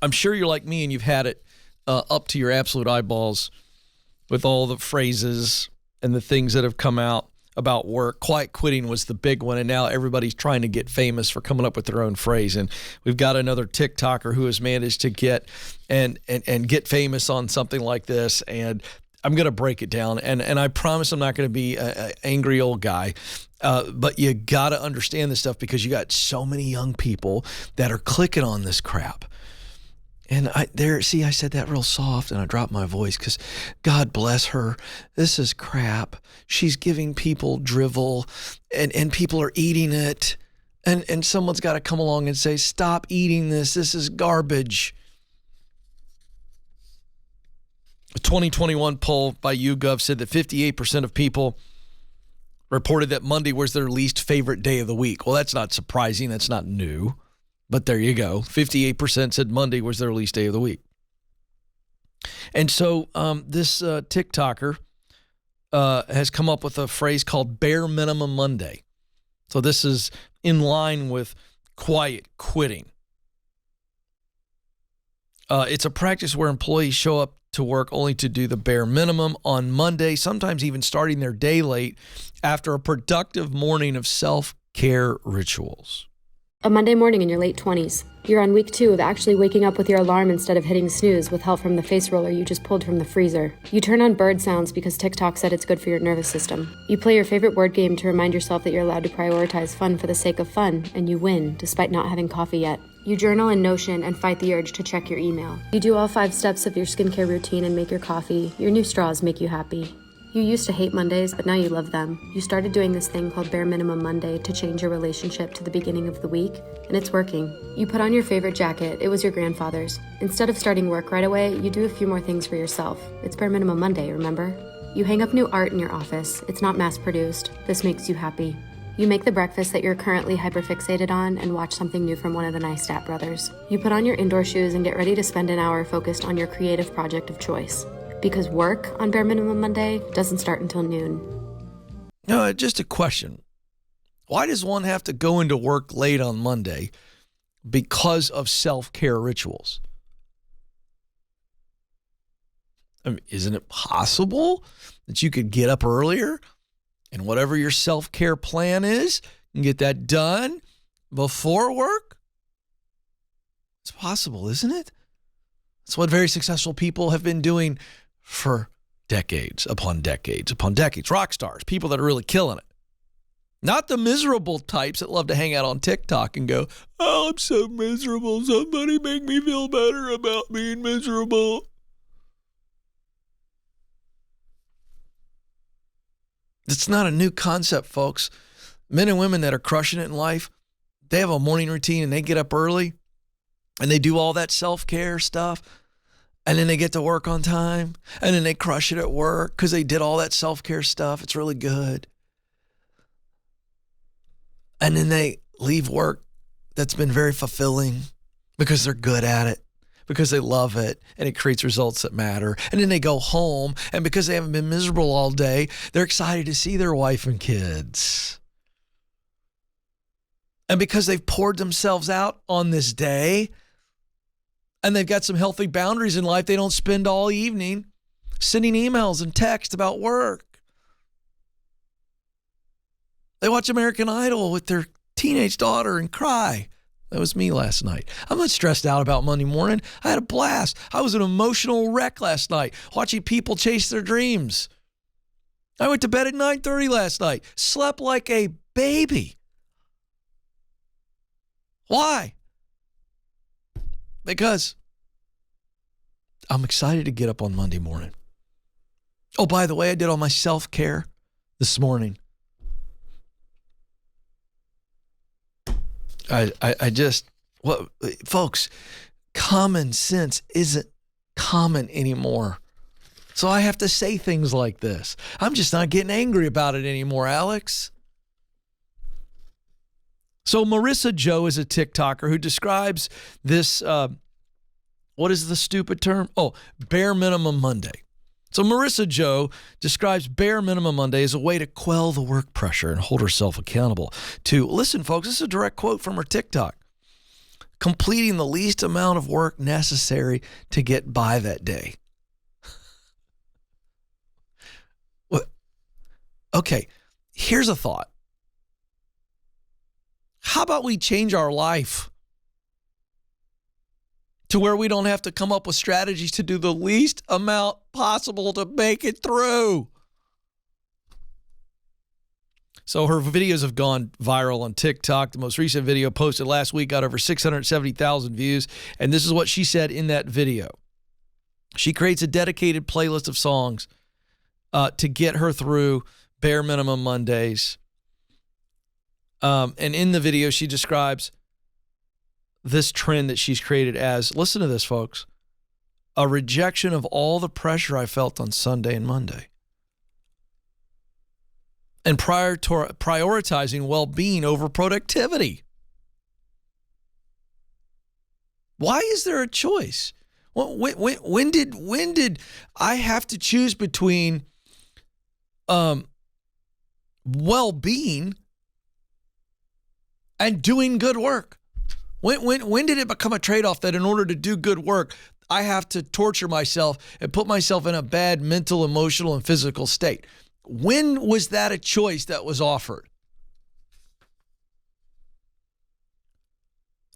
I'm sure you're like me and you've had it up to your absolute eyeballs with all the phrases and the things that have come out about work. Quiet quitting was the big one, and now everybody's trying to get famous for coming up with their own phrase. And we've got another TikToker who has managed to get and get famous on something like this. And I'm going to break it down, and I promise I'm not going to be an angry old guy, but you got to understand this stuff because you got so many young people that are clicking on this crap. And I said that real soft, and I dropped my voice because God bless her. This is crap. She's giving people drivel, and people are eating it, and someone's got to come along and say, stop eating this. This is garbage. A 2021 poll by YouGov said that 58% of people reported that Monday was their least favorite day of the week. Well, that's not surprising. That's not new. But there you go. 58% said Monday was their least day of the week. And so this TikToker has come up with a phrase called bare minimum Monday. So this is in line with quiet quitting. It's a practice where employees show up to work only to do the bare minimum on Monday, sometimes even starting their day late after a productive morning of self-care rituals. A Monday morning in your late 20s. You're on week 2 of actually waking up with your alarm instead of hitting snooze with help from the face roller you just pulled from the freezer. You turn on bird sounds because TikTok said it's good for your nervous system. You play your favorite word game to remind yourself that you're allowed to prioritize fun for the sake of fun, and you win despite not having coffee yet. You journal in Notion and fight the urge to check your email. You do all 5 steps of your skincare routine and make your coffee. Your new straws make you happy. You used to hate Mondays, but now you love them. You started doing this thing called Bare Minimum Monday to change your relationship to the beginning of the week, and it's working. You put on your favorite jacket. It was your grandfather's. Instead of starting work right away, you do a few more things for yourself. It's Bare Minimum Monday, remember? You hang up new art in your office. It's not mass-produced. This makes you happy. You make the breakfast that you're currently hyperfixated on and watch something new from one of the Neistat brothers. You put on your indoor shoes and get ready to spend an hour focused on your creative project of choice. Because work on Bare Minimum Monday doesn't start until noon. No, just a question. Why does one have to go into work late on Monday because of self-care rituals? I mean, isn't it possible that you could get up earlier and whatever your self-care plan is, and get that done before work? It's possible, isn't it? That's what very successful people have been doing for decades upon decades upon decades. Rock stars, people that are really killing it. Not the miserable types that love to hang out on TikTok and go, oh, I'm so miserable. Somebody make me feel better about being miserable. It's not a new concept, folks. Men and women that are crushing it in life, they have a morning routine and they get up early and they do all that self-care stuff. And then they get to work on time, and then they crush it at work because they did all that self-care stuff. It's really good. And then they leave work that's been very fulfilling because they're good at it, because they love it, and it creates results that matter. And then they go home, and because they haven't been miserable all day, they're excited to see their wife and kids. And because they've poured themselves out on this day, and they've got some healthy boundaries in life, they don't spend all evening sending emails and texts about work. They watch American Idol with their teenage daughter and cry. That was me last night. I'm not stressed out about Monday morning. I had a blast. I was an emotional wreck last night, watching people chase their dreams. I went to bed at 9:30 last night, slept like a baby. Why? Because I'm excited to get up on Monday morning. Oh, by the way, I did all my self-care this morning. Folks, common sense isn't common anymore. So I have to say things like this. I'm just not getting angry about it anymore, Alex. So Marissa Joe is a TikToker who describes this, what is the stupid term? Oh, Bare Minimum Monday. So Marissa Joe describes Bare Minimum Monday as a way to quell the work pressure and hold herself accountable to, listen, folks, this is a direct quote from her TikTok, completing the least amount of work necessary to get by that day. What? Okay, here's a thought. How about we change our life to where we don't have to come up with strategies to do the least amount possible to make it through? So her videos have gone viral on TikTok. The most recent video posted last week got over 670,000 views. And this is what she said in that video. She creates a dedicated playlist of songs to get her through bare minimum Mondays. And in the video, she describes this trend that she's created as, listen to this, folks, a rejection of all the pressure I felt on Sunday and Monday. And prioritizing well-being over productivity. Why is there a choice? When did I have to choose between well-being and doing good work? When did it become a trade-off that in order to do good work, I have to torture myself and put myself in a bad mental, emotional, and physical state? When was that a choice that was offered?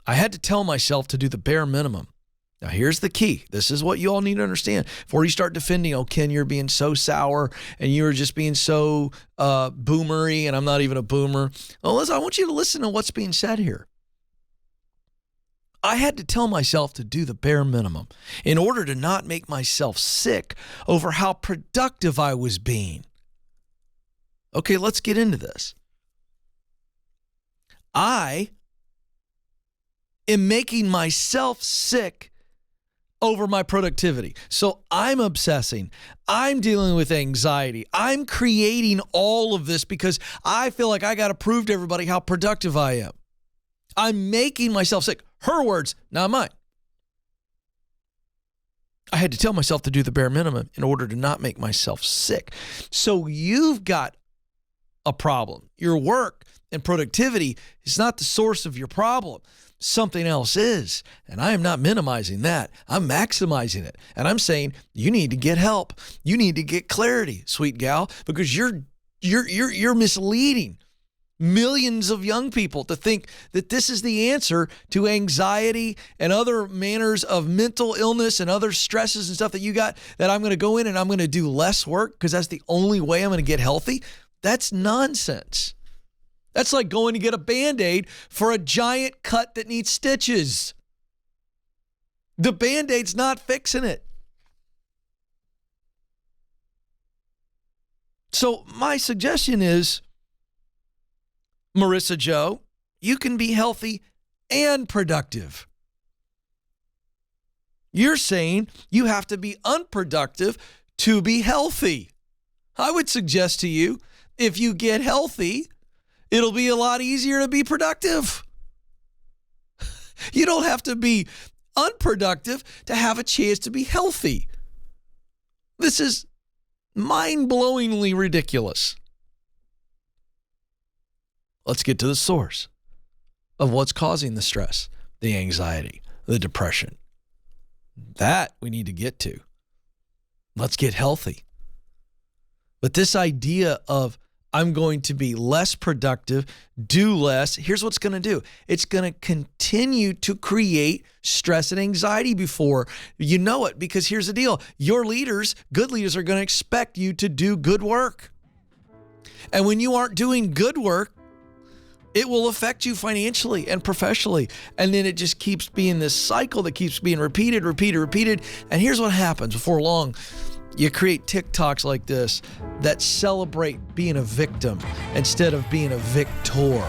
I had to tell myself to do the bare minimum. Now, here's the key. This is what you all need to understand. Before you start defending, oh, Ken, you're being so sour and you're just being so boomery, and I'm not even a boomer. Oh, listen, I want you to listen to what's being said here. I had to tell myself to do the bare minimum in order to not make myself sick over how productive I was being. Okay, let's get into this. I am making myself sick over my productivity. So I'm obsessing. I'm dealing with anxiety. I'm creating all of this because I feel like I got to prove to everybody how productive I am. I'm making myself sick. Her words, not mine. I had to tell myself to do the bare minimum in order to not make myself sick. So you've got a problem. Your work and productivity is not the source of your problem. Something else is. And I am not minimizing that. I'm maximizing it. And I'm saying you need to get help. You need to get clarity, sweet gal, because you're misleading millions of young people to think that this is the answer to anxiety and other manners of mental illness and other stresses and stuff that you got, that I'm going to go in and I'm going to do less work because that's the only way I'm going to get healthy. That's nonsense. That's like going to get a Band-Aid for a giant cut that needs stitches. The Band-Aid's not fixing it. So my suggestion is, Marissa Joe, you can be healthy and productive. You're saying you have to be unproductive to be healthy. I would suggest to you, if you get healthy, it'll be a lot easier to be productive. You don't have to be unproductive to have a chance to be healthy. This is mind-blowingly ridiculous. Let's get to the source of what's causing the stress, the anxiety, the depression. That we need to get to. Let's get healthy. But this idea of I'm going to be less productive, do less, here's what's going to do. It's going to continue to create stress and anxiety before you know it, because here's the deal. Your leaders, good leaders, are going to expect you to do good work. And when you aren't doing good work, it will affect you financially and professionally. And then it just keeps being this cycle that keeps being repeated. And here's what happens before long. You create TikToks like this that celebrate being a victim instead of being a victor.